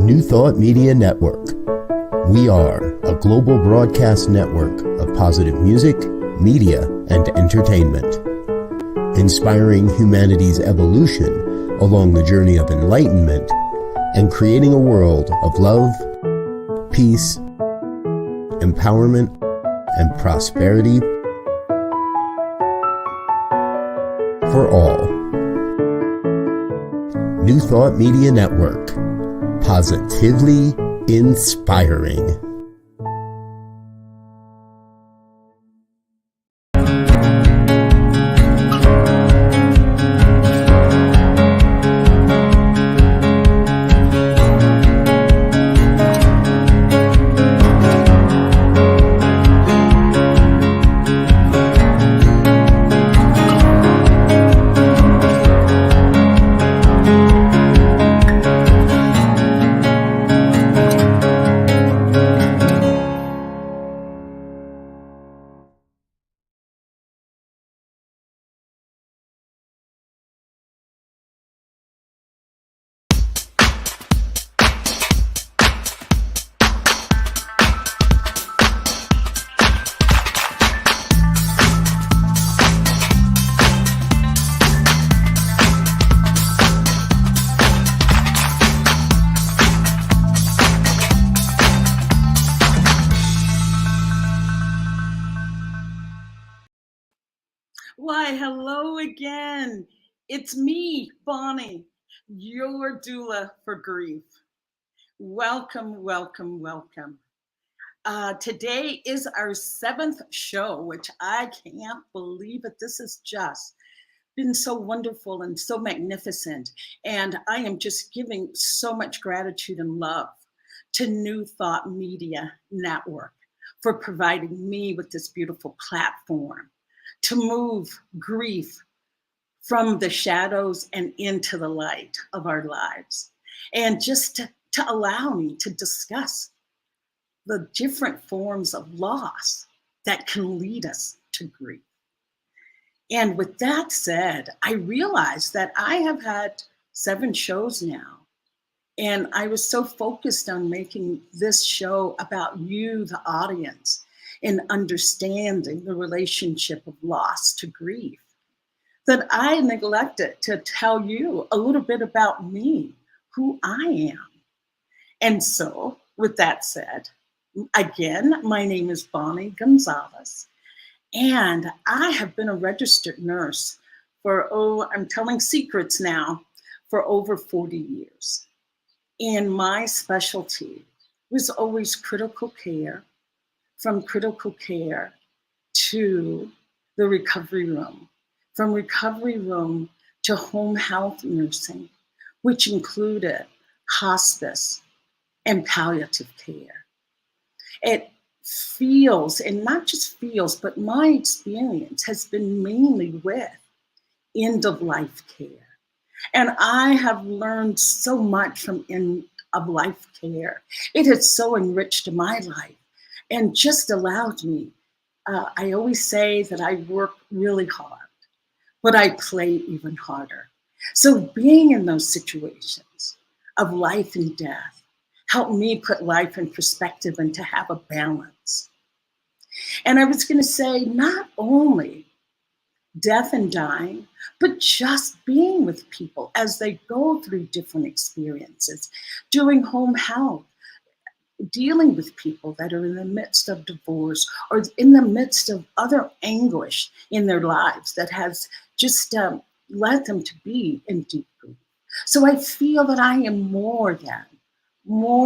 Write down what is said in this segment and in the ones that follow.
New Thought Media Network. We are a global broadcast network of positive music, media, and entertainment, inspiring humanity's evolution along the journey of enlightenment and creating a world of love, peace, empowerment, and prosperity for all. New Thought Media Network. Positively inspiring. Why, hello again. It's me, Bonnie, your doula for grief. Welcome, welcome, welcome. Today is our 7th show, which I can't believe it. This has just been so wonderful and so magnificent. And I am just giving so much gratitude and love to New Thought Media Network for providing me with this beautiful platform to move grief from the shadows and into the light of our lives. And just to allow me to discuss the different forms of loss that can lead us to grief. And with that said, I realized that I have had 7 shows now. And I was so focused on making this show about you, the audience, in understanding the relationship of loss to grief, that I neglected to tell you a little bit about me, who I am. And so, with that said, again, my name is Bonnie Gonzalez, and I have been a registered nurse for, I'm telling secrets now, for over 40 years. And my specialty was always critical care, from critical care to the recovery room, from recovery room to home health nursing, which included hospice and palliative care. It feels, and not just feels, but my experience has been mainly with end-of-life care. And I have learned so much from end-of-life care. It has so enriched my life and just allowed me, I always say that I work really hard, but I play even harder. So being in those situations of life and death helped me put life in perspective and to have a balance. And I was going to say, not only death and dying, but just being with people as they go through different experiences, doing home health, dealing with people that are in the midst of divorce or in the midst of other anguish in their lives that has just led them to be in deep grief. So I feel that I am more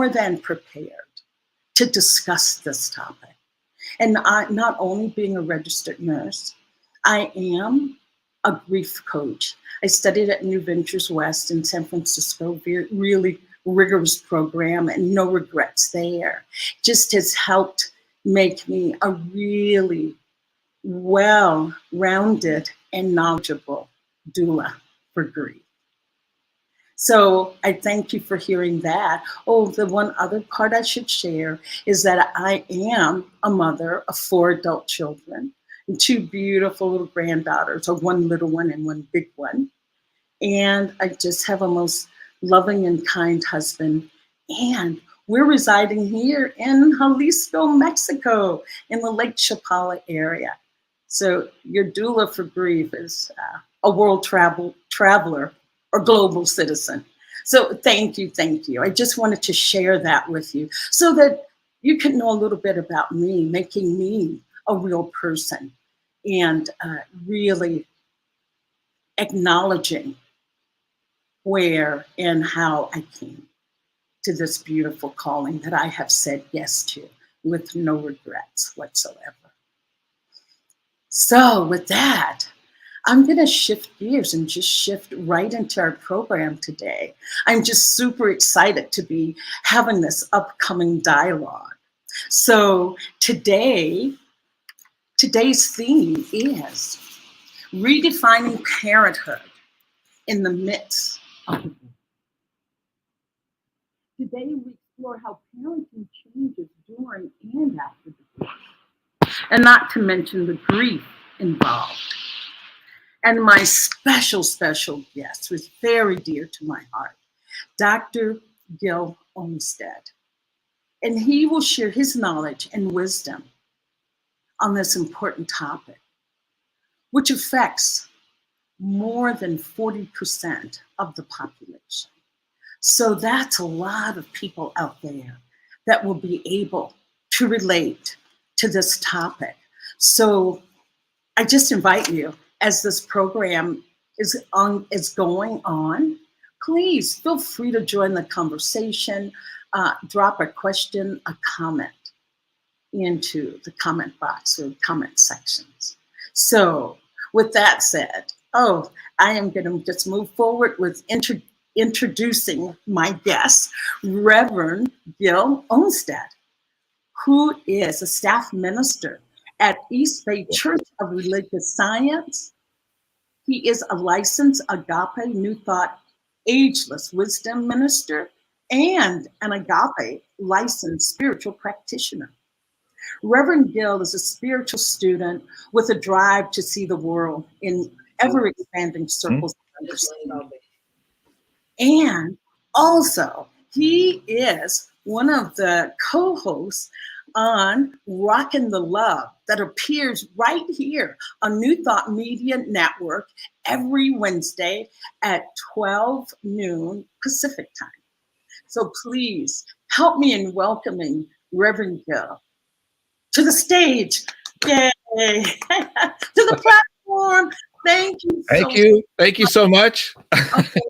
than prepared to discuss this topic. And not only being a registered nurse, I am a grief coach. I studied at New Ventures West in San Francisco, really rigorous program, and no regrets there. Just has helped make me a really well-rounded and knowledgeable doula for grief. So I thank you for hearing that. Oh, the one other part I should share is that I am a mother of 4 adult children and 2 beautiful little granddaughters, or 1 little one and 1 big one. And I just have a most loving and kind husband And we're residing here in Jalisco, Mexico, in the Lake Chapala area. So your doula for grief is a world traveler or global citizen. So thank you, thank you. I just wanted to share that with you so that you can know a little bit about me, making me a real person, and really acknowledging where and how I came to this beautiful calling that I have said yes to with no regrets whatsoever. So with that, I'm going to shift gears and just shift right into our program today. I'm just super excited to be having this upcoming dialogue. So today's theme is redefining parenthood in the midst of the grief. Today we explore how parenting changes during and after the grief, and not to mention the grief involved. And my special guest was very dear to my heart, Dr. Gil Olmstead. And he will share his knowledge and wisdom on this important topic, which affects more than 40% of the population. So that's a lot of people out there that will be able to relate to this topic. So I just invite you, as this program is going on, please feel free to join the conversation, drop a question, a comment into the comment box or comment sections. So with that said, I am going to just move forward with introducing my guest, Reverend Gil Olmstead, who is a staff minister at East Bay Church of Religious Science. He is a licensed Agape New Thought Ageless Wisdom Minister and an Agape licensed spiritual practitioner. Reverend Gil is a spiritual student with a drive to see the world in ever-expanding circles of understanding. And also, he is one of the co-hosts on Rockin the Love that appears right here on New Thought Media Network every Wednesday at 12 noon Pacific time. So please help me in welcoming Reverend Gil to the stage. Yay! To the platform. Thank you. Thank you so much. Okay.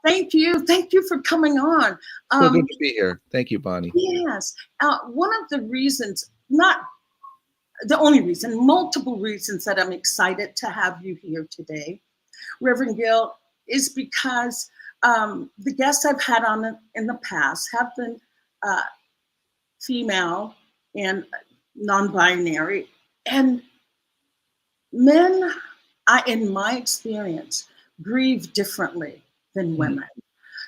Thank you for coming on. So good to be here. Thank you, Bonnie. Yes. One of the reasons, not the only reason, multiple reasons that I'm excited to have you here today, Reverend Gil, is because the guests I've had on in the past have been female and non-binary. And men, in my experience, grieve differently than women.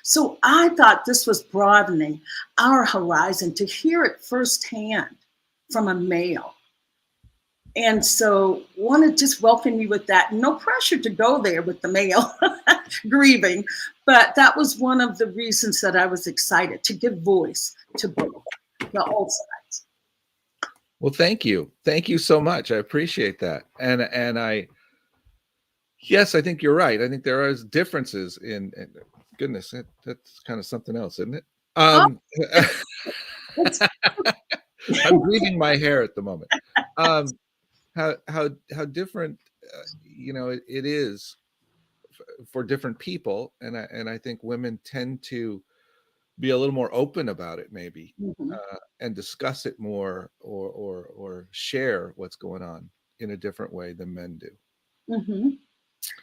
So I thought this was broadening our horizon to hear it firsthand from a male. And so want to just welcome you with that. No pressure to go there with the male grieving, but that was one of the reasons that I was excited to give voice to both, the all sides. Well, thank you. Thank you so much. I appreciate that. And yes, I think you're right. I think there are differences in goodness, that's kind of something else, isn't it? I'm grieving my hair at the moment. How different, it is for different people, and I think women tend to be a little more open about it, maybe, and discuss it more, or share what's going on in a different way than men do. Mm-hmm.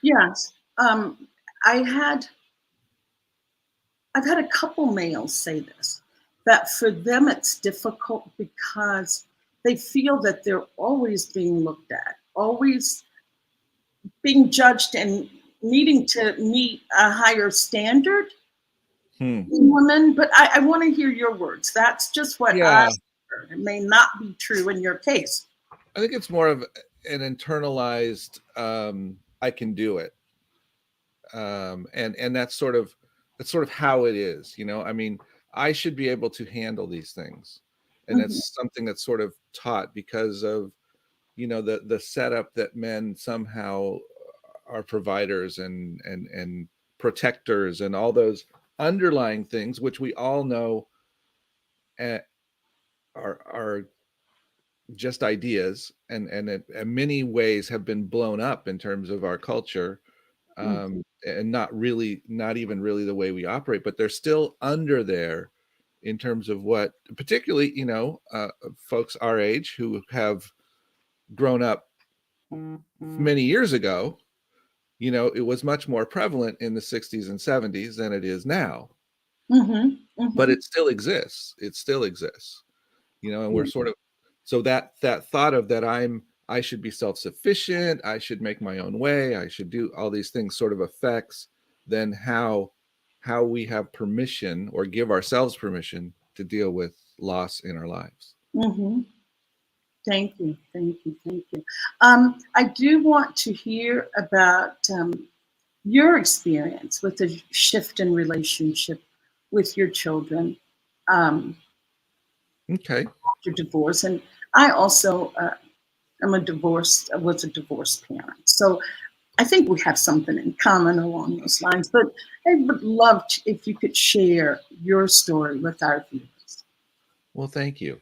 Yes, I've had a couple males say this, that for them it's difficult because they feel that they're always being looked at, always being judged and needing to meet a higher standard than women. But I want to hear your words. That's just what I heard. It may not be true in your case. I think it's more of an internalized, I can do it. And that's sort of how it is. I mean, I should be able to handle these things. And it's something that's sort of taught because of, you know, the setup that men somehow are providers and protectors and all those underlying things, which we all know are just ideas and in many ways have been blown up in terms of our culture, and not even really the way we operate, but they're still under there in terms of what, particularly, you know, folks our age who have grown up many years ago. You know, it was much more prevalent in the 60s and 70s than it is now. But it still exists. It still exists. You know, and we're sort of, so that thought of that I should be self-sufficient, I should make my own way, I should do all these things sort of affects then how we have permission or give ourselves permission to deal with loss in our lives. Thank you. I do want to hear about your experience with the shift in relationship with your children. Okay. After divorce, and I also was a divorced parent, so I think we have something in common along those lines. But I would love if you could share your story with our viewers. Well, thank you.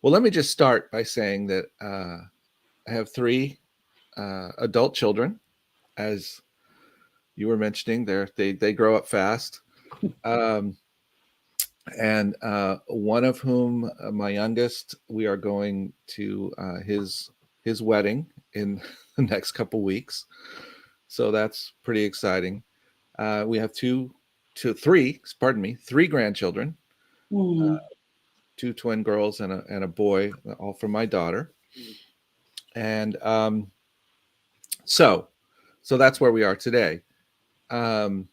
Well, let me just start by saying that I have 3 adult children, as you were mentioning. They grow up fast. And one of whom, my youngest, we are going to his wedding in the next couple weeks, so that's pretty exciting. We have three grandchildren, 2 twin girls and a boy, all from my daughter, and so that's where we are today. 20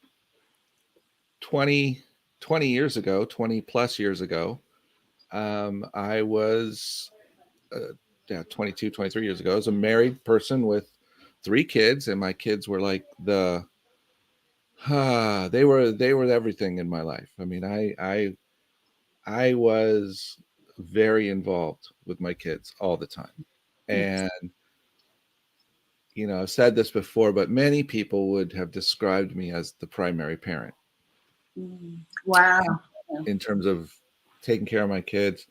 years ago, 20 plus years ago, I was 22, 23 years ago. I was a married person with 3 kids, and my kids were like they were everything in my life. I mean, I was very involved with my kids all the time. And, you know, I've said this before, but many people would have described me as the primary parent. Wow. In terms of taking care of my kids.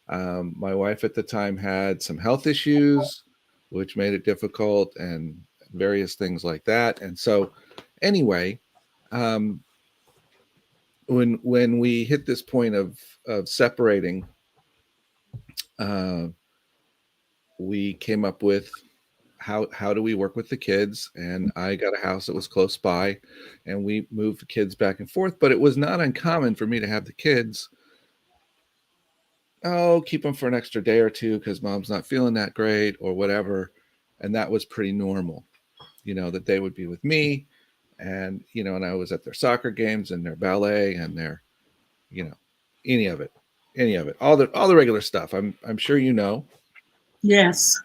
My wife at the time had some health issues, which made it difficult, and various things like that. And so anyway, when we hit this point of separating, we came up with how do we work with the kids? And I got a house that was close by, and we moved the kids back and forth. But it was not uncommon for me to have the kids, keep them for an extra day or two because mom's not feeling that great or whatever. And that was pretty normal, you know, that they would be with me, and, you know, and I was at their soccer games and their ballet and their, you know, any of it, all the regular stuff. I'm sure you know. Yes.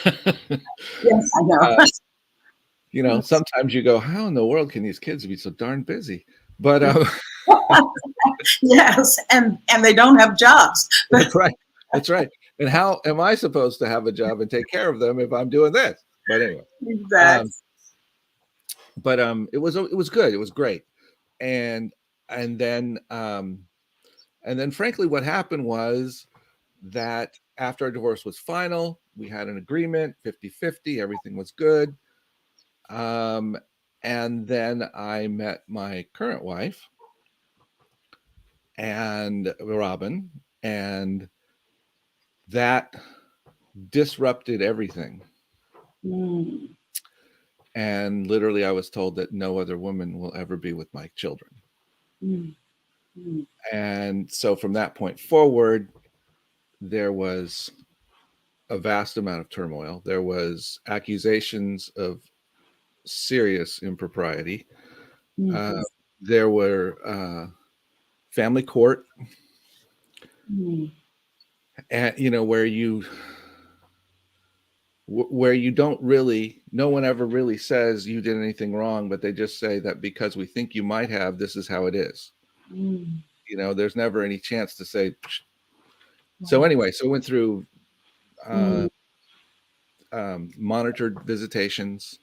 Yes, I know. You know, sometimes you go, how in the world can these kids be so darn busy? But yes, and they don't have jobs. That's right. And how am I supposed to have a job and take care of them if I'm doing this? But anyway, exactly. It was good. It was great. And then frankly, what happened was that after our divorce was final, we had an agreement, 50-50, everything was good. And then I met my current wife, and Robin, and that disrupted everything. And literally I was told that no other woman will ever be with my children. And so from that point forward, there was a vast amount of turmoil. There was accusations of serious impropriety. There were family court, and, you know, where you don't really, no one ever really says you did anything wrong, but they just say that because we think you might have, this is how it is. You know, there's never any chance to say. Psh. So anyway, so I went through monitored visitations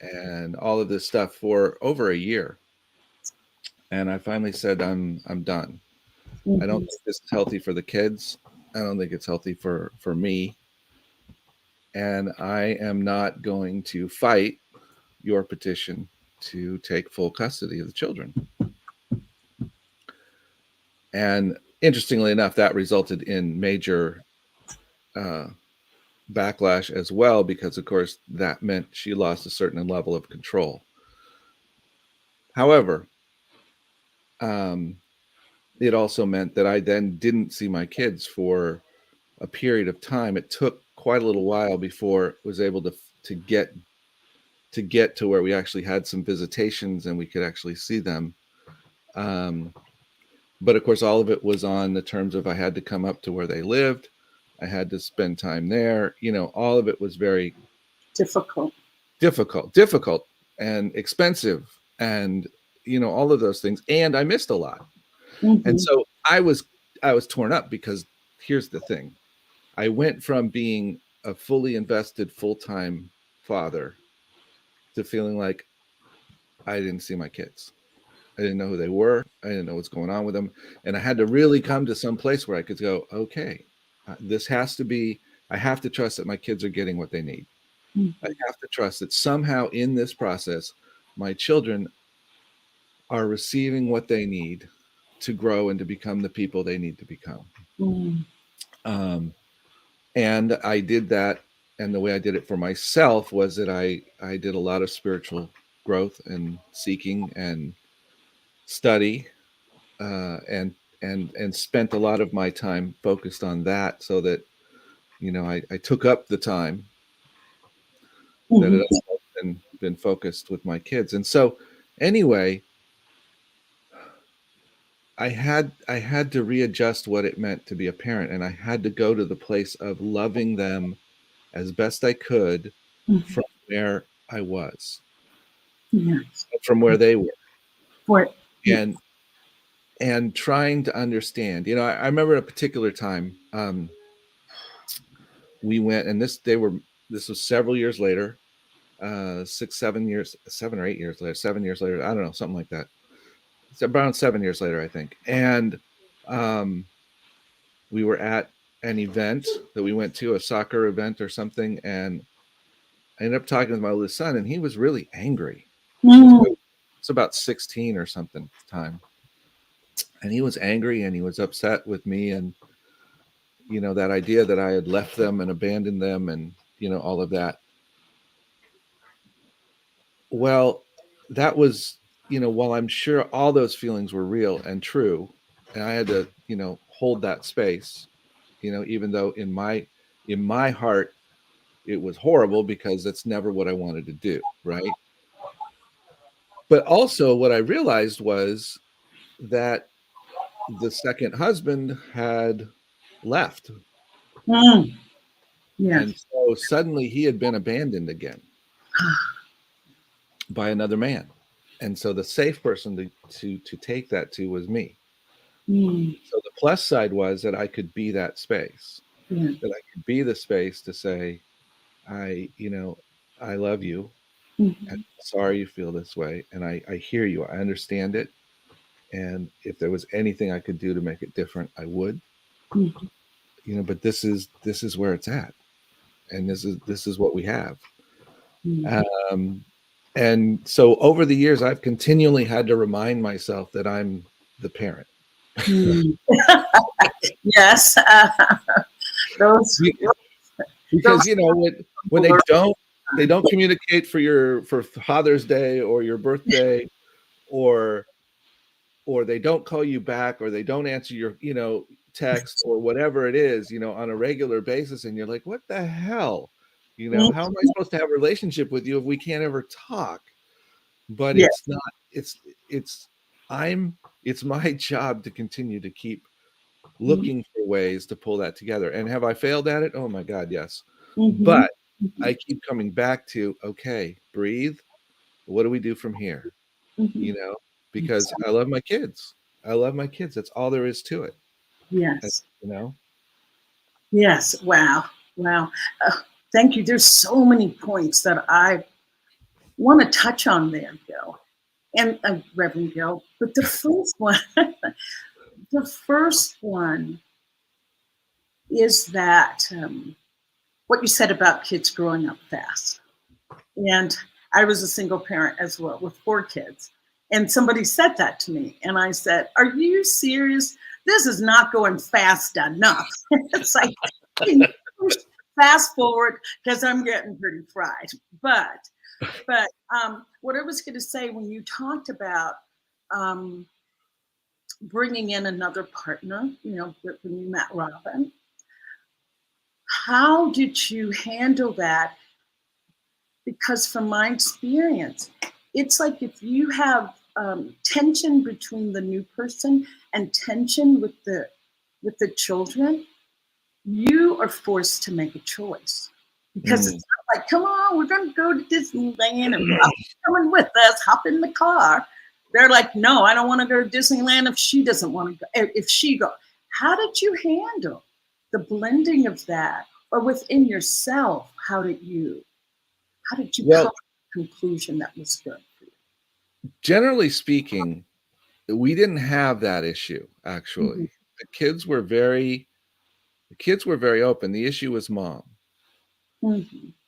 and all of this stuff for over a year. And I finally said, I'm done. I don't think this is healthy for the kids. I don't think it's healthy for me. And I am not going to fight your petition to take full custody of the children. And interestingly enough, that resulted in major backlash as well, because of course that meant she lost a certain level of control. However, it also meant that I then didn't see my kids for a period of time. It took quite a little while before I was able to get to where we actually had some visitations and we could actually see them. But of course, all of it was on the terms of I had to come up to where they lived. I had to spend time there. You know, all of it was very difficult and expensive, and you know, all of those things. And I missed a lot. And so I was torn up, because here's the thing. I went from being a fully invested full-time father to feeling like I didn't see my kids. I didn't know who they were. I didn't know what's going on with them. And I had to really come to some place where I could go, okay, this has to be, I have to trust that my kids are getting what they need. I have to trust that somehow in this process, my children are receiving what they need to grow and to become the people they need to become. And I did that. And the way I did it for myself was that I did a lot of spiritual growth and seeking and study, and spent a lot of my time focused on that, so that, you know, I took up the time that it had been focused with my kids. And so anyway, I had to readjust what it meant to be a parent, and I had to go to the place of loving them as best I could from where I was, from where they were, and trying to understand. You know, I remember a particular time we went, and this was several years later, 7 or 8 years later, 7 years later, I don't know, something like that. It's around 7 years later, I think. And we were at an event that we went to, a soccer event or something, and I ended up talking with my oldest son, and he was really angry. It's about 16 or something at the time. And he was angry and he was upset with me, and, you know, that idea that I had left them and abandoned them, and, you know, all of that. Well, that was, you know, while I'm sure all those feelings were real and true, and I had to, you know, hold that space, you know, even though in my heart, it was horrible, because that's never what I wanted to do. Right. But also what I realized was that the second husband had left. And so suddenly he had been abandoned again by another man. And so the safe person to take that to was me. So the plus side was that I could be that space, that I could be the space to say, I love you. And I'm sorry you feel this way. And I hear you. I understand it. And if there was anything I could do to make it different, I would. You know, but this is where it's at. And this is what we have. And so over the years, I've continually had to remind myself that I'm the parent. Yes. Because, you know, when they don't communicate for Father's Day or your birthday, or they don't call you back, or they don't answer your, you know, text or whatever it is, you know, on a regular basis. And you're like, what the hell? You know, how am I supposed to have a relationship with you if we can't ever talk? But it's not, it's my job to continue to keep looking for ways to pull that together. And have I failed at it? Oh my God, yes. But I keep coming back to, okay, breathe. What do we do from here? You know, because I love my kids. I love my kids. That's all there is to it. Yes. You know? Yes. Wow. Wow. Thank you. There's so many points that I want to touch on there, Gil, and Reverend Gil. But the first one is that what you said about kids growing up fast. And I was a single parent as well with 4 kids. And somebody said that to me. And I said, are you serious? This is not going fast enough. It's like, can you push fast forward? Because I'm getting pretty fried. But what I was going to say, when you talked about bringing in another partner, when you met Robin, how did you handle that? Because from my experience, it's like if you have tension between the new person and tension with the children, you are forced to make a choice. Because it's not like, come on, we're going to go to Disneyland and Robin's coming with us, hop in the car. They're like, no, I don't want to go to Disneyland if she doesn't want to go. If she goes, how did you handle the blending of that, or within yourself? How did you come to a conclusion that was good for you? Generally speaking, we didn't have that issue. Actually, the kids were very open. The issue was mom.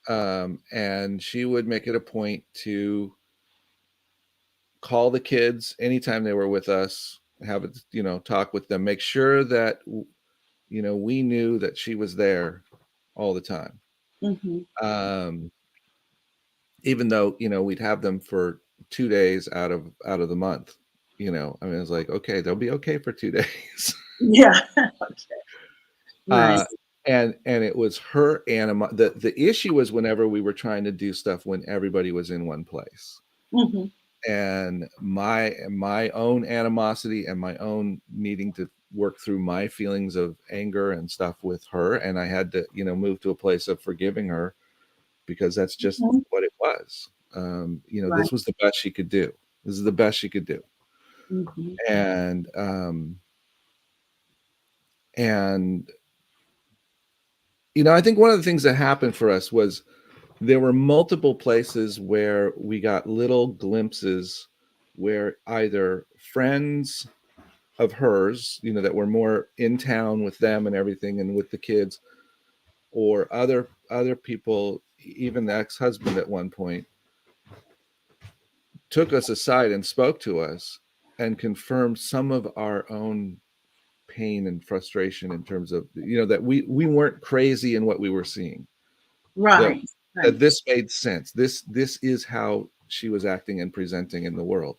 And she would make it a point to call the kids anytime they were with us, have it, talk with them, make sure that, we knew that she was there all the time. Even though, we'd have them for 2 days out of the month, I mean, it's like, okay, they'll be okay for 2 days. Yeah. Okay. Nice. And it was her the issue was whenever we were trying to do stuff when everybody was in one place. And my own animosity and my own needing to work through my feelings of anger and stuff with her. And I had to, move to a place of forgiving her, because that's just what it was. This was the best she could do. This is the best she could do. And I think one of the things that happened for us was there were multiple places where we got little glimpses where either friends of hers, that were more in town with them and everything and with the kids, or other people, even the ex-husband at one point, took us aside and spoke to us and confirmed some of our own pain and frustration in terms of, that we weren't crazy in what we were seeing. Right. That this made sense. This is how she was acting and presenting in the world.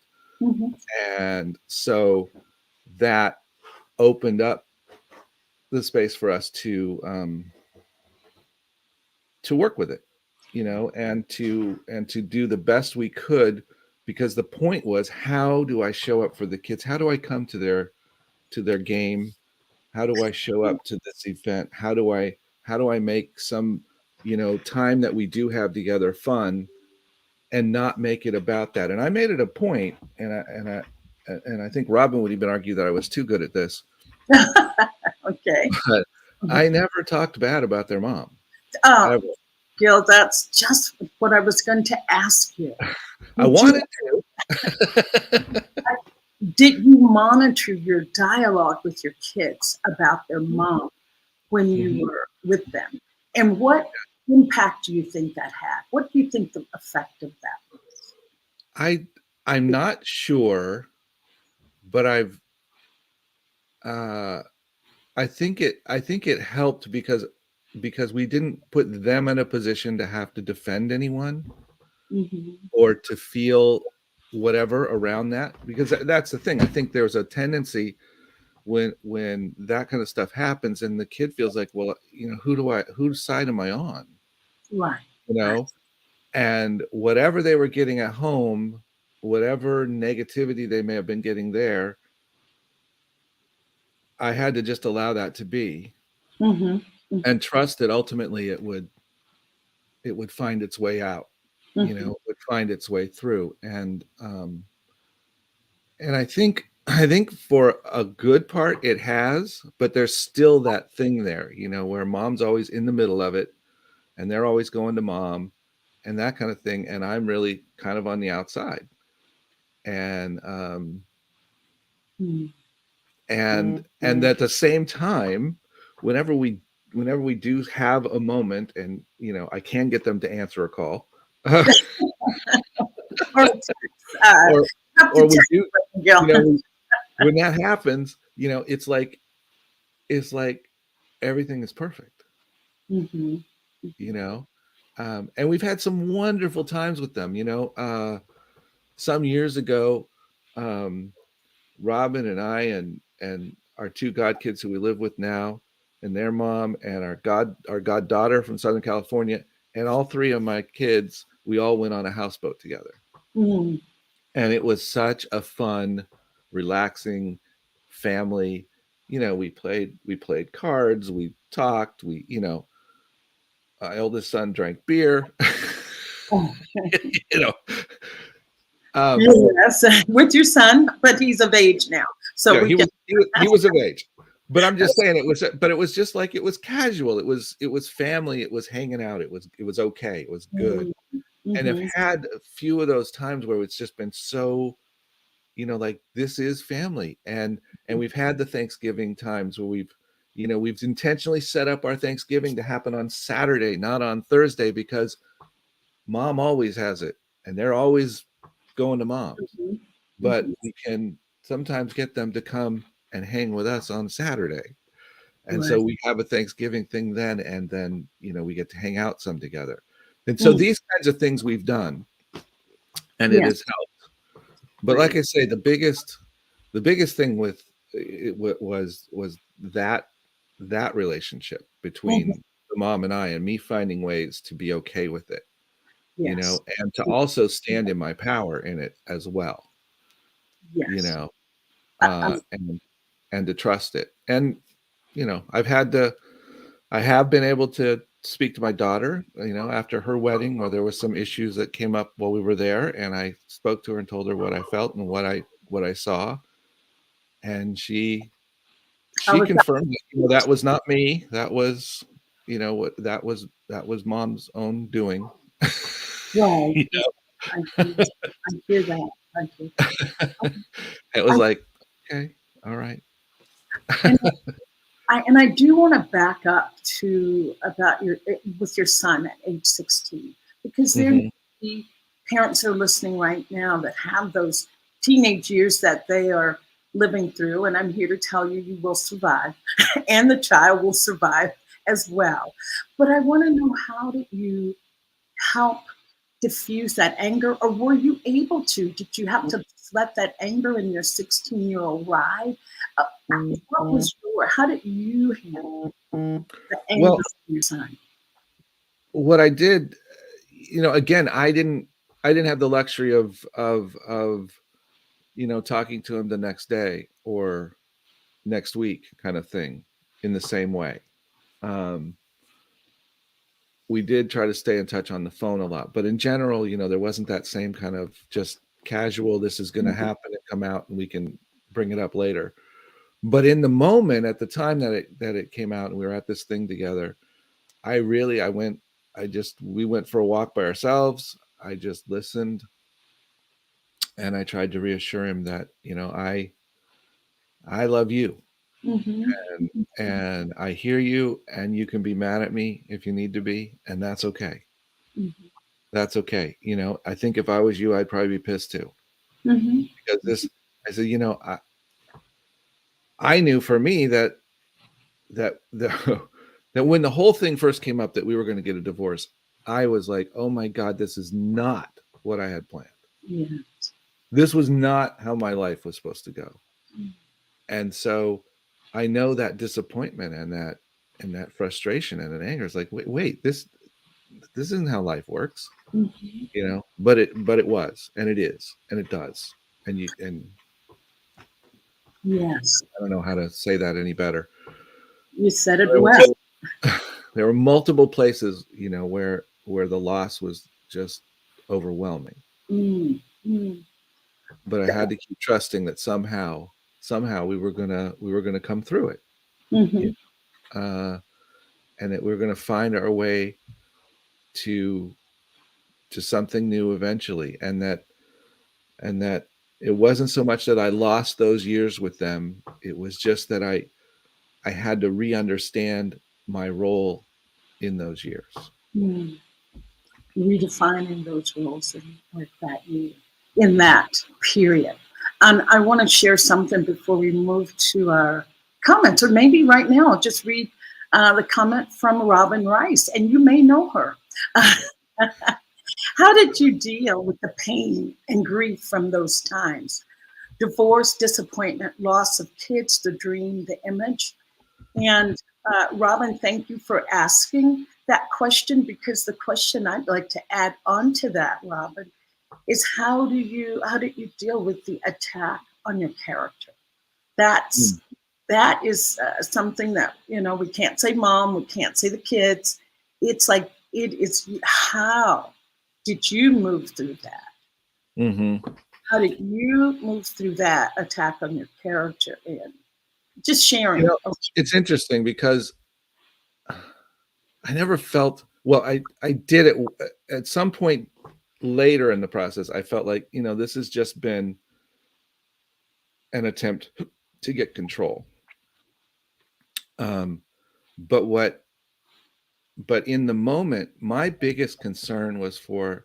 And so that opened up the space for us to work with it, and to do the best we could, because the point was, how do I show up for the kids? How do I come to their game? How do I show up to this event? How do I make some, time that we do have together fun, and not make it about that? And I made it a point, and I think Robin would even argue that I was too good at this. Okay. But I never talked bad about their mom. Oh, Gil, that's just what I was going to ask you. I wanted to. Did you monitor your dialogue with your kids about their mom when you were with them? And what impact do you think that had? What do you think the effect of that was? I'm not sure, but I think it helped because we didn't put them in a position to have to defend anyone or to feel whatever around that, because that's the thing. I think there's a tendency when that kind of stuff happens and the kid feels like, well, whose side am I on? Right. And whatever they were getting at home, whatever negativity they may have been getting there, I had to just allow that to be and trust that ultimately it would find its way out, it would find its way through. And I think I think for a good part it has, but there's still that thing there, you know, where mom's always in the middle of it and they're always going to mom and that kind of thing. And I'm really kind of on the outside. And and at the same time, whenever we do have a moment and, you know, I can get them to answer a call. or we do, you know, when that happens, you know, it's like everything is perfect, you know. And we've had some wonderful times with them, you know. Some years ago, Robin and I and our two godkids who we live with now, and their mom, and our goddaughter from Southern California, and all three of my kids, we all went on a houseboat together. And it was such a fun, relaxing family. You know, we played cards, we talked, you know, my eldest son drank beer. You know. Yes, with your son, but he's of age now. So yeah, he was of age. But I'm just saying it was just like, it was casual. It was family. It was hanging out. It was okay. It was good. And I've had a few of those times where it's just been so, you know, like, this is family. And we've had the Thanksgiving times where we've intentionally set up our Thanksgiving to happen on Saturday, not on Thursday, because mom always has it and they're always going to mom's. But we can sometimes get them to come and hang with us on Saturday. And so we have a Thanksgiving thing then, and then, you know, we get to hang out some together. And so these kinds of things we've done, and it has helped. But like I say, the biggest thing with it was that relationship between the mom and I, and me finding ways to be okay with it, you know, and to also stand in my power in it as well. You know, and to trust it. And, you know, I have been able to speak to my daughter, you know, after her wedding, where there was some issues that came up while we were there. And I spoke to her and told her what I felt and what I saw. And she confirmed that, you know, that was not me. That was, you know, what that was mom's own doing. Right. You know? I hear that. It was like, okay, all right. And I do want to back up to about with your son at age 16, because there may be parents are listening right now that have those teenage years that they are living through. And I'm here to tell you, you will survive, and the child will survive as well. But I want to know, how did you help diffuse that anger, or were you able to? Did you have to let that anger in your 16-year-old ride? How did you handle the anger of your son? What I did, you know, again, I didn't have the luxury of you know, talking to him the next day or next week kind of thing in the same way. We did try to stay in touch on the phone a lot, but in general, you know, there wasn't that same kind of just casual, this is going to happen and come out and we can bring it up later. But in the moment, at the time that it came out and we were at this thing together, we went for a walk by ourselves. I just listened and I tried to reassure him that, you know, I love you. And I hear you, and you can be mad at me if you need to be, and that's okay. That's okay. You know, I think if I was you, I'd probably be pissed too. Because I said, you know, I knew for me that when the whole thing first came up that we were going to get a divorce, I was like, oh my God, this is not what I had planned. This was not how my life was supposed to go. And so I know that disappointment and that frustration and that anger is like, wait, this isn't how life works, you know, but it was, and it is, and it does. And yes, I don't know how to say that any better. You said it well. There were multiple places, you know, where the loss was just overwhelming. But I had to keep trusting that somehow somehow we were gonna come through it, and that we were gonna find our way to something new eventually, and that it wasn't so much that I lost those years with them. It was just that I had to re-understand my role in those years. Redefining those roles in that period. And I want to share something before we move to our comments, or maybe right now, I'll just read the comment from Robin Rice, and you may know her. How did you deal with the pain and grief from those times? Divorce, disappointment, loss of kids, the dream, the image. And Robin, thank you for asking that question, because the question I'd like to add on to that, Robin, is how did you deal with the attack on your character? That is something that, we can't say mom, we can't say the kids. It's like, it is, how did you move through that? How did you move through that attack on your character? And just sharing. It's interesting because I never felt, well, I did it at some point later in the process. I felt like, this has just been an attempt to get control. But in the moment, my biggest concern was for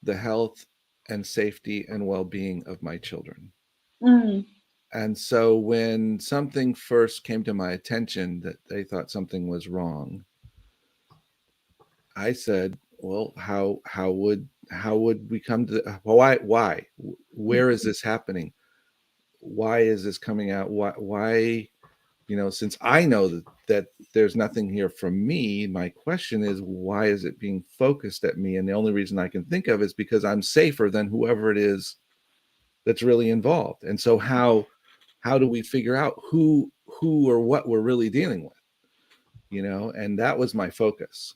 the health and safety and well-being of my children. And so when something first came to my attention that they thought something was wrong, I said, well, how would we come to why? Where is this happening? Why is this coming out? Why since I know that there's nothing here from me, my question is, why is it being focused at me? And the only reason I can think of is because I'm safer than whoever it is that's really involved. And so how do we figure out who or what we're really dealing with? And that was my focus.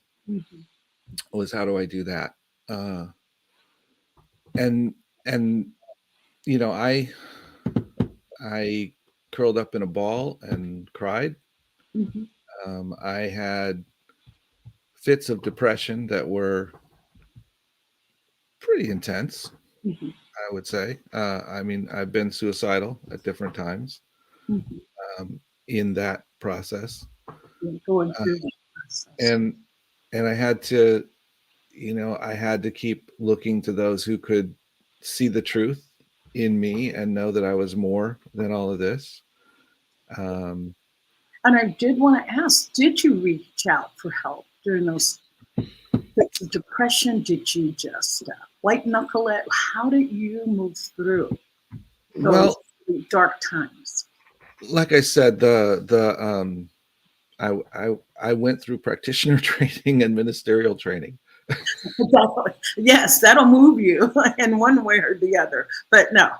Was how do I do that? And I curled up in a ball and cried. I had fits of depression that were pretty intense, I would say. I've been suicidal at different times in that process. Going through that process. And I had to, I had to keep looking to those who could see the truth in me and know that I was more than all of this. And I did want to ask, did you reach out for help during those fits of depression? Did you just white knuckle it? How did you move through those dark times? Like I said, I went through practitioner training and ministerial training. Yes, that'll move you in one way or the other. But no.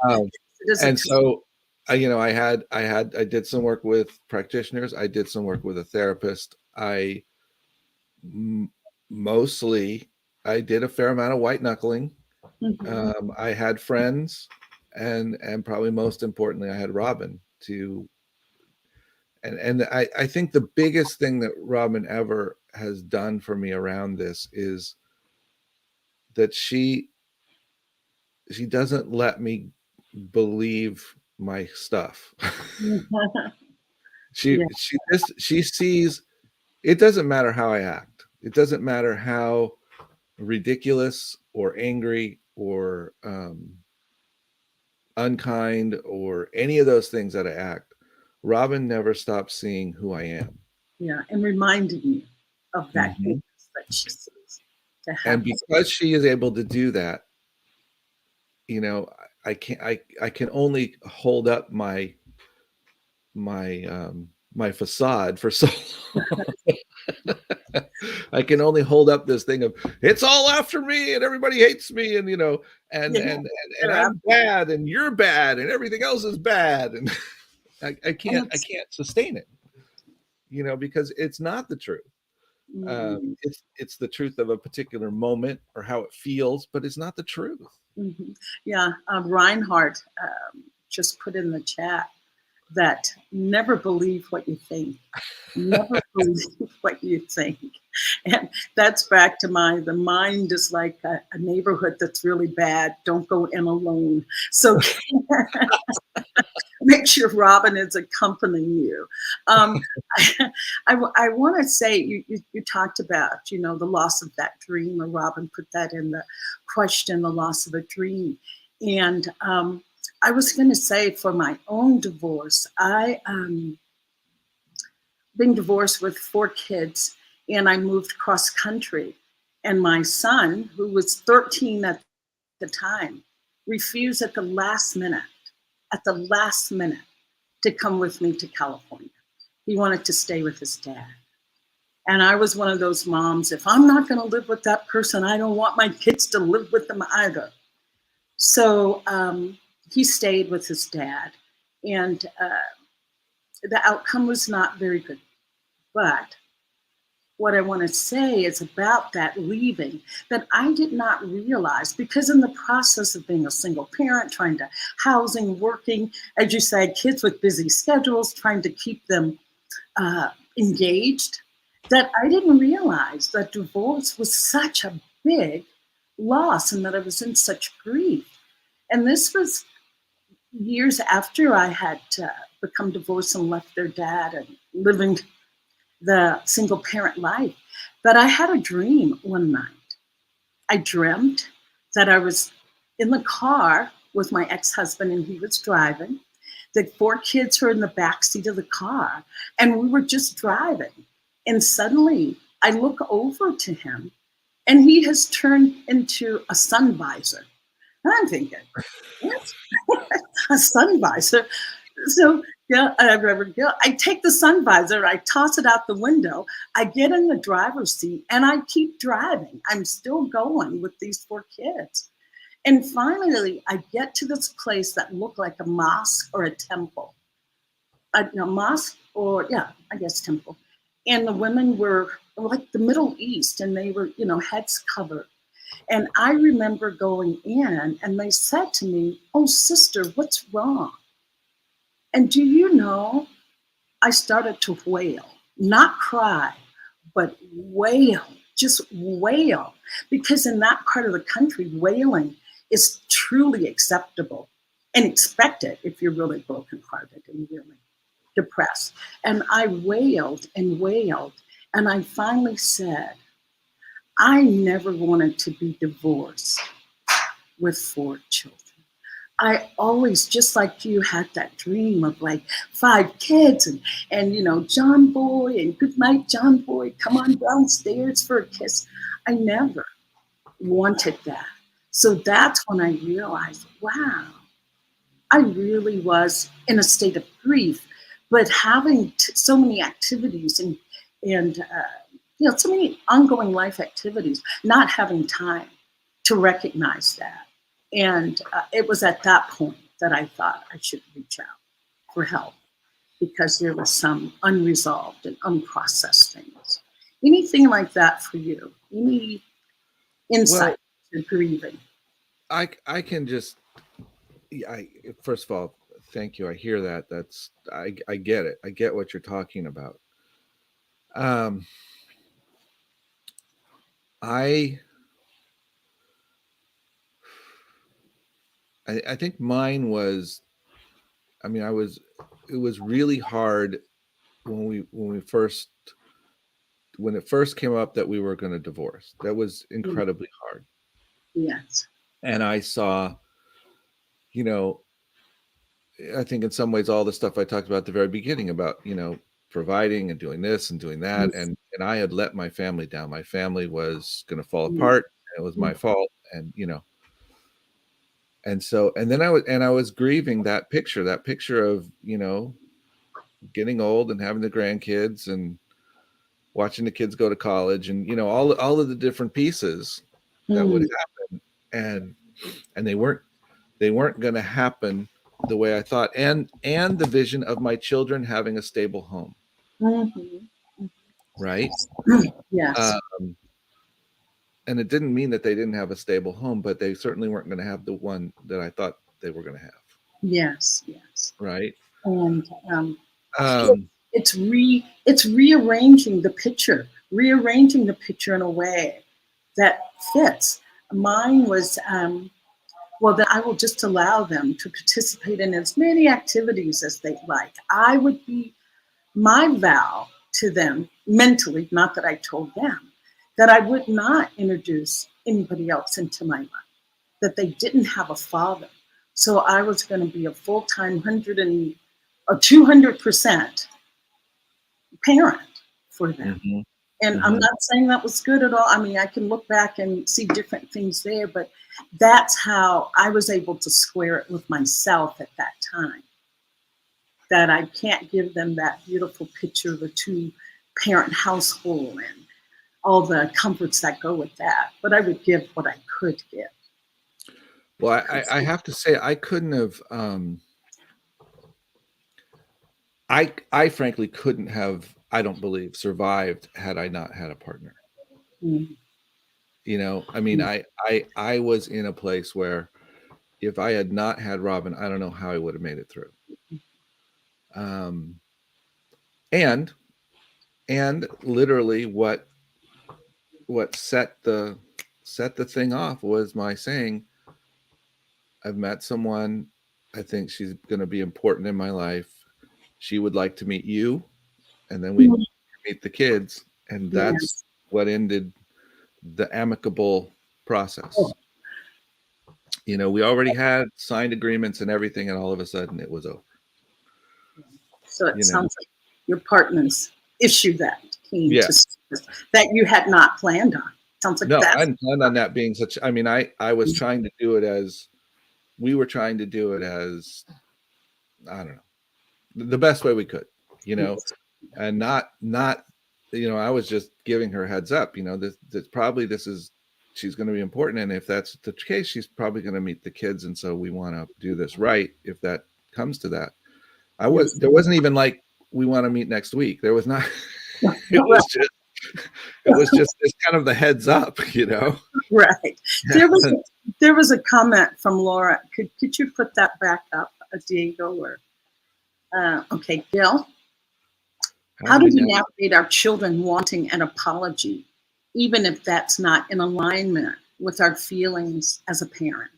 And so I did some work with practitioners. I did some work with a therapist. I did a fair amount of white knuckling. I had friends, and probably most importantly, I had Robin and I think the biggest thing that Robin ever has done for me around this is that she doesn't let me believe my stuff. She sees, it doesn't matter how I act. It doesn't matter how ridiculous or angry or unkind or any of those things that I act. Robin never stops seeing who I am. Yeah, and reminding me of that goodness that she sees. And because she is able to do that, I can only hold up my facade for so long. I can only hold up this thing of it's all after me and everybody hates me and and I'm bad and you're bad and everything else is bad, and I can't sustain it, because it's not the truth. It's the truth of a particular moment or how it feels, but it's not the truth. Yeah, Reinhardt just put in the chat, that never believe what you think. Never believe what you think. And that's back to the mind is like a neighborhood that's really bad. Don't go in alone. So make sure Robin is accompanying you. I want to say, you talked about, the loss of that dream, or Robin put that in the question, the loss of a dream. And I was going to say, for my own divorce, I been divorced with 4 kids, and I moved cross country. And my son, who was 13 at the time, refused at the last minute, to come with me to California. He wanted to stay with his dad. And I was one of those moms, if I'm not going to live with that person, I don't want my kids to live with them either. So he stayed with his dad, and the outcome was not very good. But what I want to say is about that leaving, that I did not realize, because in the process of being a single parent, trying to housing, working, as you said, kids with busy schedules, trying to keep them engaged, that I didn't realize that divorce was such a big loss and that I was in such grief. And this was years after I had become divorced and left their dad and living the single parent life. But I had a dream one night. I dreamt that I was in the car with my ex-husband, and he was driving. The 4 kids were in the back seat of the car, and we were just driving. And suddenly I look over to him, and he has turned into a sun visor. And I'm thinking, what? A sun visor? So yeah, Reverend Gil, I take the sun visor, I toss it out the window, I get in the driver's seat, and I keep driving. I'm still going with these 4 kids. And finally, I get to this place that looked like a mosque or a temple. A mosque or, yeah, I guess temple. And the women were like the Middle East, and they were, heads covered. And I remember going in, and they said to me, "Oh, sister, what's wrong?" And do you know, I started to wail, not cry, but wail, just wail. Because in that part of the country, wailing is truly acceptable and expected if you're really brokenhearted and really depressed. And I wailed and wailed. And I finally said, I never wanted to be divorced with 4 children. I always, just like you, had that dream of like 5 kids and John Boy and good night, John Boy, come on downstairs for a kiss. I never wanted that. So that's when I realized, wow, I really was in a state of grief, but having so many activities and so many ongoing life activities, not having time to recognize that. And it was at that point that I thought I should reach out for help, because there was some unresolved and unprocessed things. Anything like that for you? Any insight to grieving? I can just, first of all, thank you. I hear that. I get it. I get what you're talking about. I think mine was, it was really hard when it first came up that we were going to divorce. That was incredibly hard. Yes. And I saw, I think in some ways all the stuff I talked about at the very beginning about, providing and doing this and doing that. Yes. And I had let my family down. My family was going to fall apart. It was my fault. And, and so, and then I was grieving that picture of, getting old and having the grandkids and watching the kids go to college and, all of the different pieces that would happen. And they weren't going to happen the way I thought. And the vision of my children having a stable home. Right. Yes. And it didn't mean that they didn't have a stable home, but they certainly weren't going to have the one that I thought they were going to have. Yes. Yes. Right. And it's rearranging the picture in a way that fits. Mine was, well, then I will just allow them to participate in as many activities as they like. I would be, my vow to them mentally, not that I told them, that I would not introduce anybody else into my life, that they didn't have a father. So I was going to be a full-time 200% parent for them. Mm-hmm. And Mm-hmm. I'm not saying that was good at all. I mean, I can look back and see different things there, but that's how I was able to square it with myself at that time. That I can't give them that beautiful picture of a 2-parent household and all the comforts that go with that. But I would give what I could give. Well, I have to say, I couldn't have, I frankly couldn't have, I don't believe, survived had I not had a partner. Mm-hmm. You know, I mean, I was in a place where if I had not had Robin, I don't know how I would have made it through. And literally what set the thing off was my saying, I've met someone, I think she's going to be important in my life. She would like to meet you, and then we meet the kids, and that's what ended the amicable process. Oh. You know, we already had signed agreements and everything, and all of a sudden it was over. So it sounds like your partner's issue that came to that you had not planned on. Sounds like I hadn't planned on that being such. I mean, I was trying to do it as, we were trying to do it as, I don't know, the best way we could, you know, and not, you know, I was just giving her heads up, you know, this she's going to be important. And if that's the case, she's probably going to meet the kids. And so we want to do this right. If that comes to that, there wasn't even like, we want to meet next week. There was not, it was just this kind of the heads up, you know? Right. There was a comment from Laura. Could you put that back up, Diego? Or okay, Gil. How do we navigate our children wanting an apology, even if that's not in alignment with our feelings as a parent?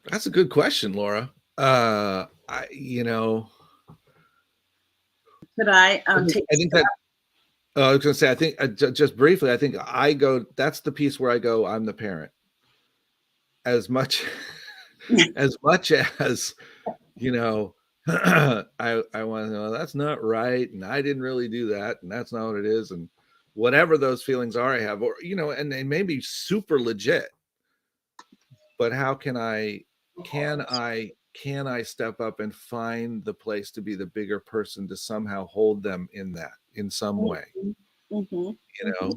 That's a good question, Laura. You know, could I take? I think that. I was going to say, I think just briefly, I think that's the piece where I go, I'm the parent. As much as, you know, I want to know that's not right. And I didn't really do that. And that's not what it is. And whatever those feelings are, I have, or, you know, and they may be super legit, but how can I step up and find the place to be the bigger person to somehow hold them in that in some way, you know,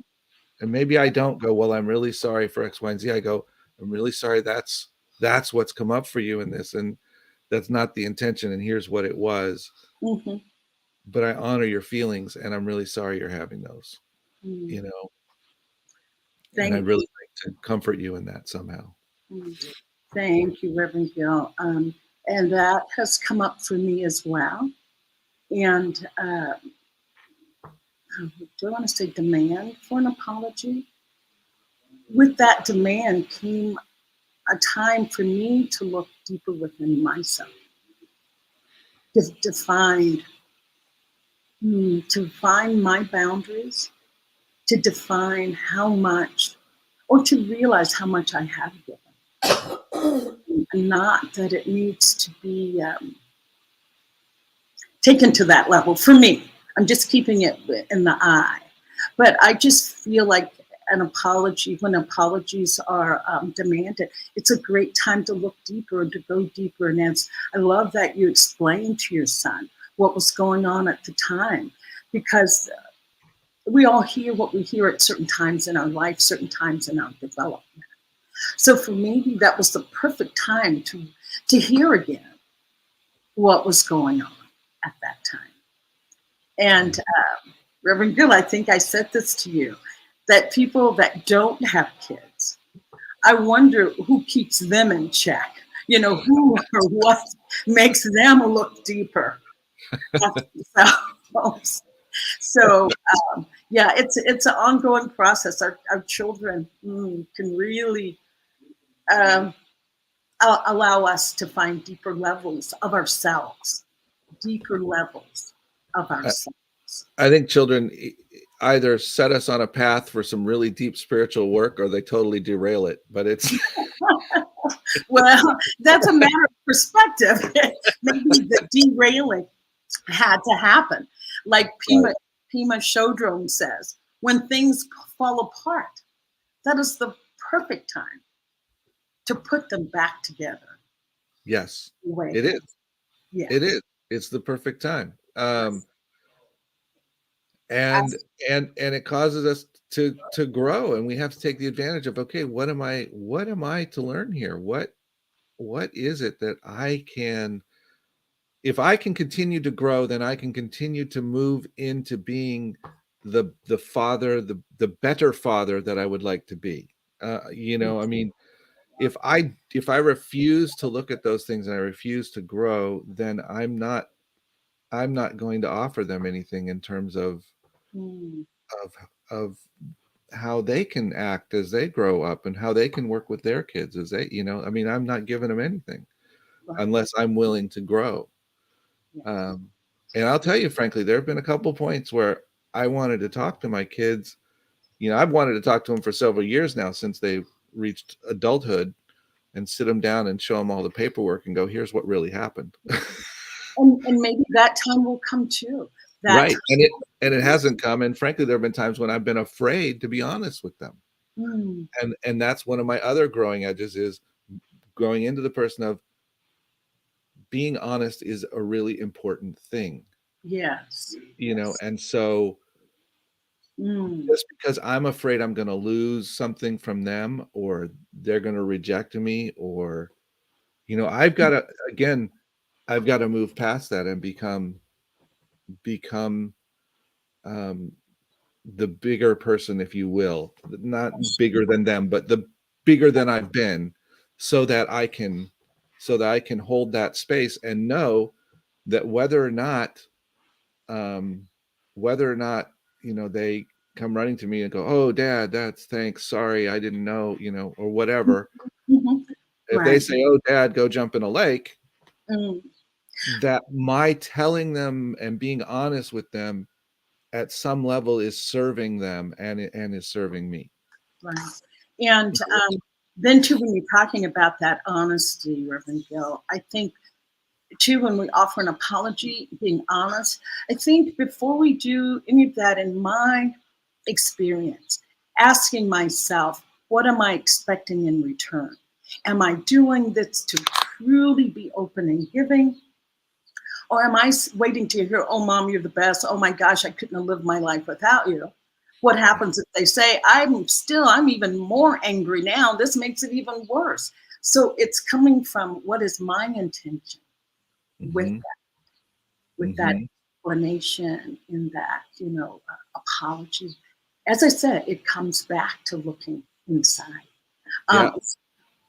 and maybe I don't go, well, I'm really sorry for X, Y, and Z. I go, I'm really sorry. That's what's come up for you in this. And that's not the intention. And here's what it was, but I honor your feelings and I'm really sorry you're having those, you know, and I'd really like to comfort you in that somehow. Thank you, Reverend Gil. And that has come up for me as well. And do I want to say demand for an apology? With that demand came a time for me to look deeper within myself, to find my boundaries, to define how much, or to realize how much I have given. Not that it needs to be taken to that level. For me, I'm just keeping it in the eye. But I just feel like an apology, when apologies are demanded, it's a great time to look deeper and to go deeper. And I love that you explained to your son what was going on at the time, because we all hear what we hear at certain times in our life, certain times in our development. So for me, that was the perfect time to hear again what was going on at that time. And Reverend Gil, I think I said this to you, that people that don't have kids, I wonder who keeps them in check, you know, who or what makes them look deeper. So yeah, it's an ongoing process. Our children can really allow us to find deeper levels of ourselves, I think children either set us on a path for some really deep spiritual work, or they totally derail it. But it's well, that's a matter of perspective. Maybe the derailing had to happen, like Pima Chodron says, when things fall apart, that is the perfect time to put them back together. Yes, it is. Yeah. It is. It's the perfect time. And it causes us to grow, and we have to take the advantage of, okay, what am I to learn here? What is it that I can, if I can continue to grow, then I can continue to move into being the father, the better father that I would like to be. You know, I mean, if I refuse to look at those things and I refuse to grow, then I'm not going to offer them anything in terms of how they can act as they grow up and how they can work with their kids as they, you know, I mean, I'm not giving them anything unless I'm willing to grow. And I'll tell you, frankly, there have been a couple points where I wanted to talk to my kids. You know, I've wanted to talk to them for several years now, since they've reached adulthood, and sit them down and show them all the paperwork and go, here's what really happened. and maybe that time will come too. Right. And it hasn't come. And frankly, there have been times when I've been afraid to be honest with them. And that's one of my other growing edges, is growing into the person of being honest is a really important thing. Yes. You know, and so just because I'm afraid I'm going to lose something from them, or they're going to reject me, or, you know, I've got to move past that and become the bigger person, if you will, not bigger than them, but the bigger than I've been, so that I can hold that space and know that whether or not, you know, they come running to me and go, oh, Dad, that's thanks. Sorry, I didn't know, you know, or whatever. If they say, oh, Dad, go jump in a lake, that my telling them and being honest with them at some level is serving them and is serving me. Right. And then too, when you're talking about that honesty, Reverend Gil, I think too, when we offer an apology, being honest, I think before we do any of that, in my experience, asking myself, what am I expecting in return? Am I doing this to truly be open and giving? Or am I waiting to hear, oh, Mom, you're the best. Oh, my gosh, I couldn't have lived my life without you. What happens if they say, I'm even more angry now. This makes it even worse. So it's coming from, what is my intention with that explanation, in that, you know, apology. As I said, it comes back to looking inside.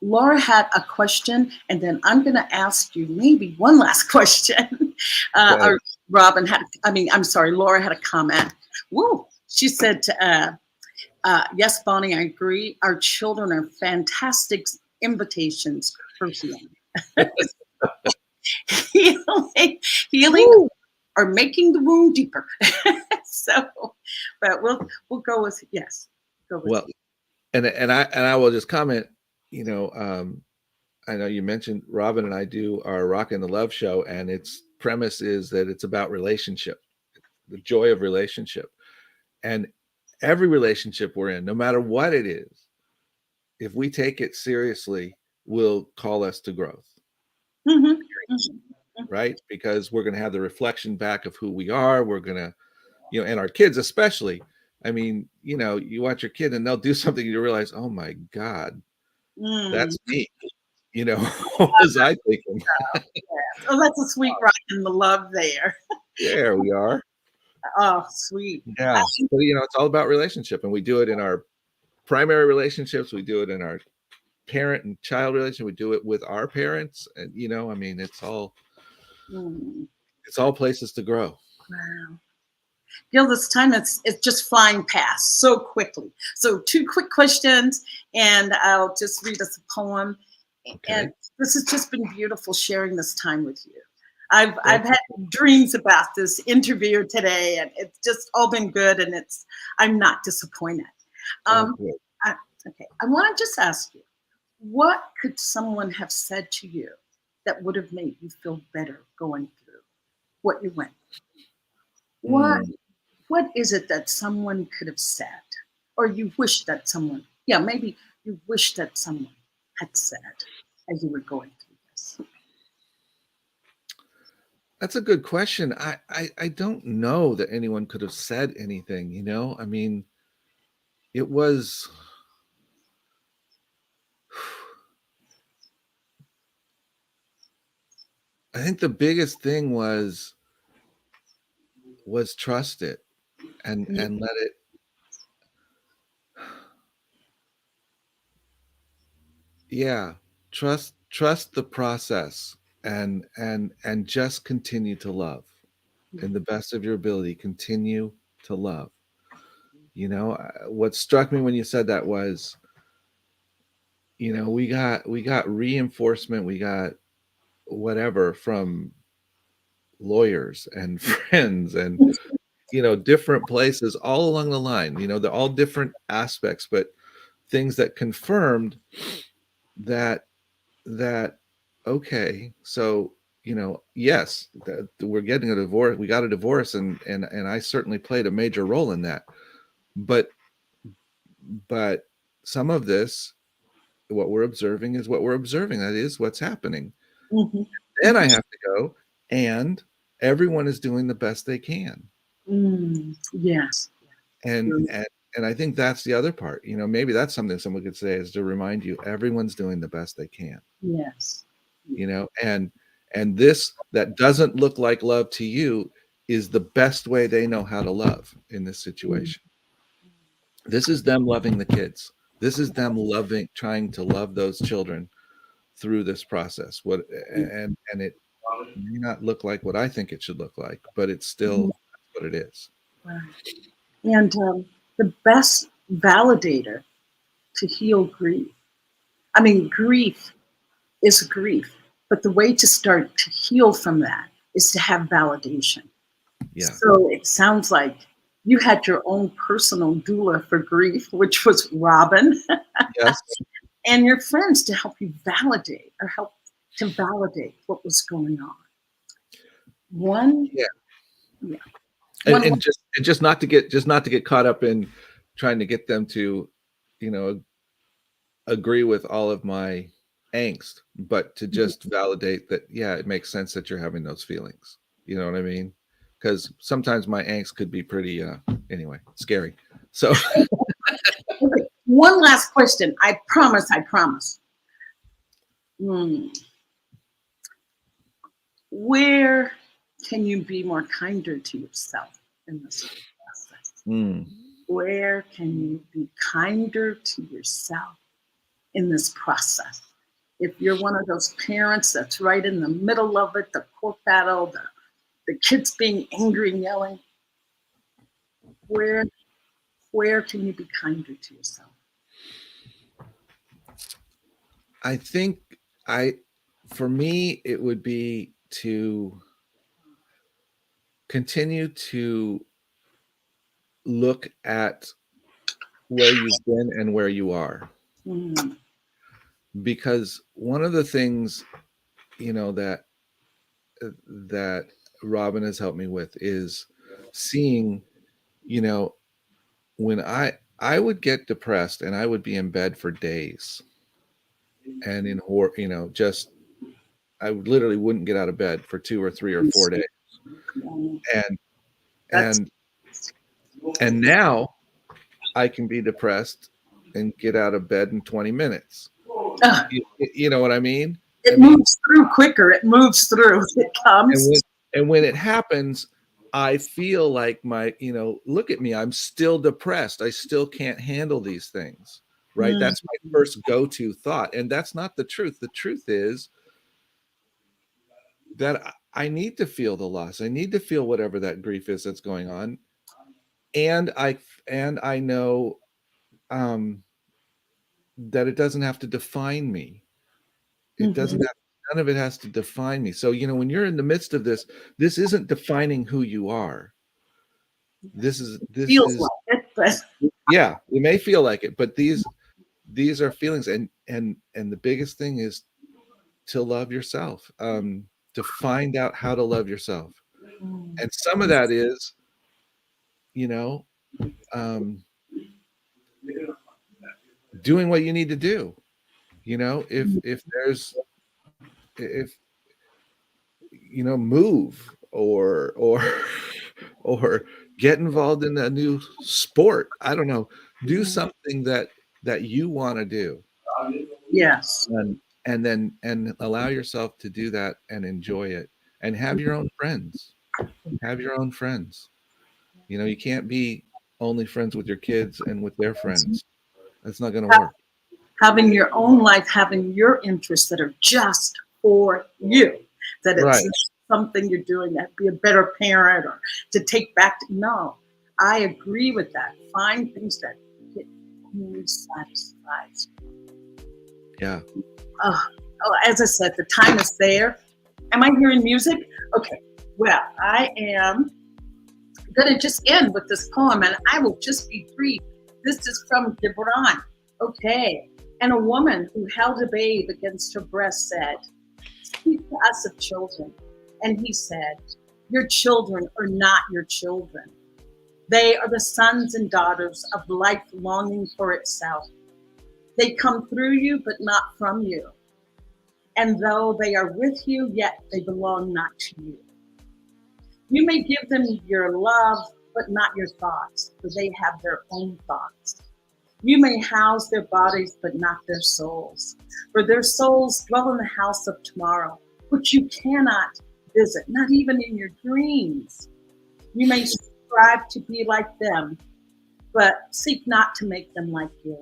Laura had a question, and then I'm going to ask you maybe one last question. Or Robin had, Laura had a comment. Woo! She said, yes, Bonnie, I agree. Our children are fantastic invitations for healing. Healing or making the wound deeper. So, but we'll go with yes. Well, and I will just comment, you know, I know you mentioned Robin and I do our Rockin the Love show, and its premise is that it's about relationship, the joy of relationship. And every relationship we're in, no matter what it is, if we take it seriously, will call us to growth. Right? Because we're going to have the reflection back of who we are. We're going to, you know, and our kids especially. I mean, you know, you watch your kid and they'll do something and you realize, oh my God, that's me. You know, what was I thinking? Oh, that's a sweet Rockin the Love there. There we are. Oh, sweet. Yeah. But, you know, it's all about relationship, and we do it in our primary relationships. We do it in our parent and child relationship. We do it with our parents, and I mean, it's all places to grow. Wow. Gil, this time it's just flying past so quickly. So 2 quick questions, and I'll just read us a poem. Okay. And this has just been beautiful sharing this time with you. I've had dreams about this interview today, and it's just all been good, and I'm not disappointed. Okay, I want to just ask you, what could someone have said to you that would have made you feel better going through what you went through? What is it that someone could have said, or you wish that someone, maybe you wish that someone had said as you were going through this? That's a good question. I don't know that anyone could have said anything, I mean, it was, I think the biggest thing was trust it and let it, trust the process and just continue to love in the best of your ability. Continue to love. What struck me when you said that was, we got reinforcement, we got whatever from lawyers and friends and different places all along the line. They're all different aspects, but things that confirmed that okay, so yes, we're getting a divorce, we got a divorce, and I certainly played a major role in that, but some of this, what we're observing is what we're observing. That is what's happening. Then I have to go, and everyone is doing the best they can. Yes. And I think that's the other part. Maybe that's something someone could say, is to remind you, everyone's doing the best they can. Yes. And this that doesn't look like love to you is the best way they know how to love in this situation. This is them loving the kids. This is them trying to love those children through this process. And it may not look like what I think it should look like, but it's still what it is. Right. And the best validator to heal grief. I mean, grief is grief, but the way to start to heal from that is to have validation. Yeah. So it sounds like you had your own personal doula for grief, which was Robin. Yes. And your friends to help you validate what was going on. And just not to get caught up in trying to get them to, agree with all of my angst, but to just validate that, it makes sense that you're having those feelings. You know what I mean? Because sometimes my angst could be pretty, scary. So. Okay. One last question. I promise. Where can you be more kinder to yourself in this process? Where can you be kinder to yourself in this process? If you're one of those parents that's right in the middle of it, the court battle, the kids being angry and yelling, where can you be kinder to yourself? I think for me, it would be to continue to look at where you've been and where you are. Because one of the things, that Robin has helped me with is seeing, when I would get depressed and I would be in bed for days, and I literally wouldn't get out of bed for 2 or 3 or 4 days. And now I can be depressed and get out of bed in 20 minutes. You know what I mean? It moves through quicker. It moves through. It comes. And when it happens, I feel like look at me, I'm still depressed. I still can't handle these things. right? That's my first go-to thought. And that's not the truth. The truth is that I need to feel the loss. I need to feel whatever that grief is that's going on. And I know that it doesn't have to define me. It doesn't have, none of it has to define me. So, when you're in the midst of this isn't defining who you are. This Feels is like it, but yeah, it may feel like it, but these are feelings, and the biggest thing is to love yourself, to find out how to love yourself. And some of that is, doing what you need to do. If there's, move or get involved in a new sport. I don't know. Do something that you want to do. yes. And allow yourself to do that and enjoy it, and have your own friends. You can't be only friends with your kids and with their friends. That's not going to work. Having your own life, having your interests that are just for you, that it's Right. something you're doing that be a better parent or to take back. No, I agree with that. Find things that get you satisfied. Yeah. Oh, as I said, the time is there. Am I hearing music? Okay. Well, I am going to just end with this poem, and I will just be brief. This is from Brennan. Okay. And a woman who held a babe against her breast said, "Speak to us of children." And he said, "Your children are not your children. They are the sons and daughters of life longing for itself. They come through you, but not from you. And though they are with you, yet they belong not to you. You may give them your love, but not your thoughts, for they have their own thoughts. You may house their bodies, but not their souls, for their souls dwell in the house of tomorrow, which you cannot visit, not even in your dreams. You may strive to be like them, but seek not to make them like you.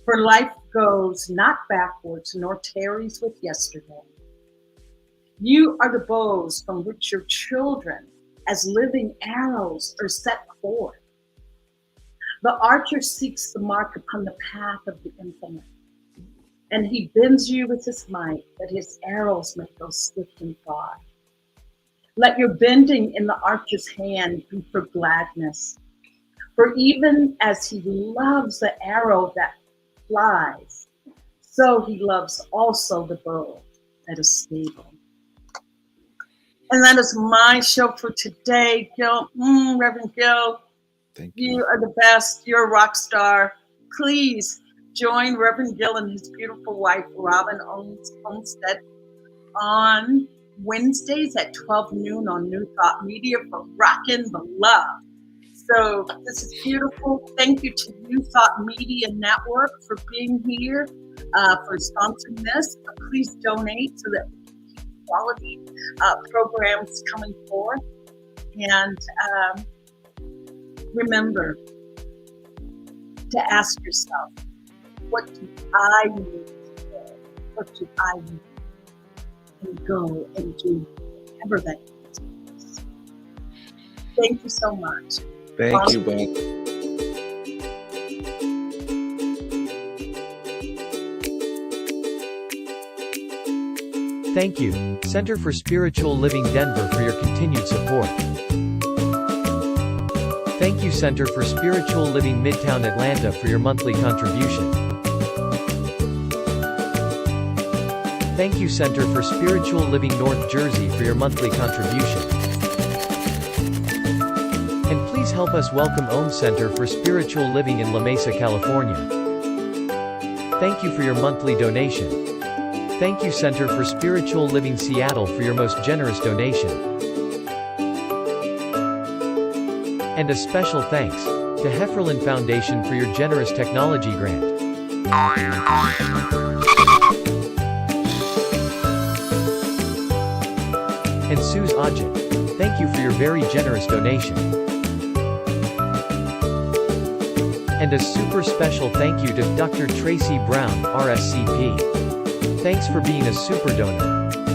For life goes not backwards, nor tarries with yesterday. You are the bows from which your children, as living arrows, are set forth. The archer seeks the mark upon the path of the infinite, and he bends you with his might, that his arrows may go swift and far. Let your bending in the archer's hand be for gladness, for even as he loves the arrow that flies, so he loves also the bow that is stable. And that is my show for today, Gil. Reverend Gil, Thank you. you are the best. You're a rock star. Please join Reverend Gil and his beautiful wife, Robin Ownstad, on Wednesdays at 12 noon on New Thought Media for Rockin the Love. So this is beautiful. Thank you to New Thought Media Network for being here, for sponsoring this. Please donate so that we can keep quality programs coming forth. And remember to ask yourself, what do I need today? What do I need? And go and do whatever that is. Thank you so much. Thank you, Bob. Thank you, Center for Spiritual Living Denver, for your continued support. Thank you, Center for Spiritual Living Midtown Atlanta, for your monthly contribution. Thank you, Center for Spiritual Living North Jersey, for your monthly contribution. And please help us welcome Center for Spiritual Living in La Mesa, California. Thank you for your monthly donation. Thank you, Center for Spiritual Living Seattle, for your most generous donation. And a special thanks to Hefferlin Foundation for your generous technology grant. And Suze Ajit, thank you for your very generous donation. And a super special thank you to Dr. Tracy Brown, RScP. Thanks for being a super donor.